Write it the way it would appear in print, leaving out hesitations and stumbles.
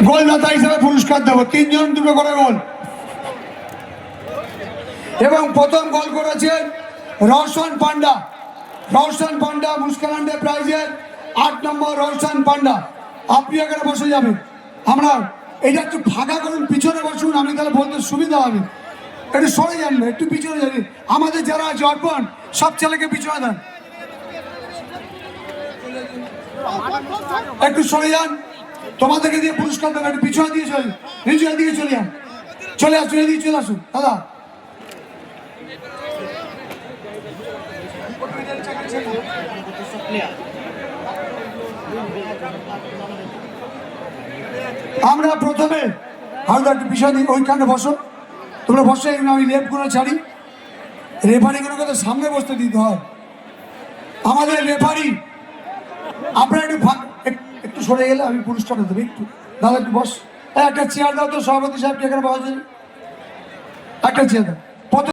গোলদাতা হিসেবে পুরস্কার দেবো, 3 জন 2টো করে গোল। এবং প্রথম গোল করেছেন রওশন পান্ডা। রওশন পান্ডা মুস্কালান্ডে প্রাইজের 8 নম্বর রওশন পান্ডা। আপনি এখানে বসে যাবেন। আমরা এটা একটু ফাঁকা করুন, পিছনে বসুন, আমি তাহলে বলতে সুবিধা হবে। একটু সরে যান, একটু পিছনে যাবেন। আমাদের যারা আছে অর্পণ, সব ছেলেকে পিছনে দেন, একটু সরে যান। তোমাদেরকে দিয়ে পুরস্কার দেবেন, একটু পিছনে দিয়ে চলে, নিচের দিকে চলে যান, চলে আসুন, এদিকে চলে আসুন দাদা। আমরা প্রথমে হালকা একটু বিষয় দিই, ওইখানে বসো, তোমরা বসে, আমি লেফট করে ছাড়ি। রেফারিগুলোকে তো সামনে বসতে দিতে হয়। আমাদের রেফারি, আপনারা একটু সরে গেলে আমি পুরস্কার দেবো। একটু দাদা একটু বস, একটা চেয়ার দাও তো, সভাপতি সাহেবকে এখানে বসা, একটা চেয়ার দাও।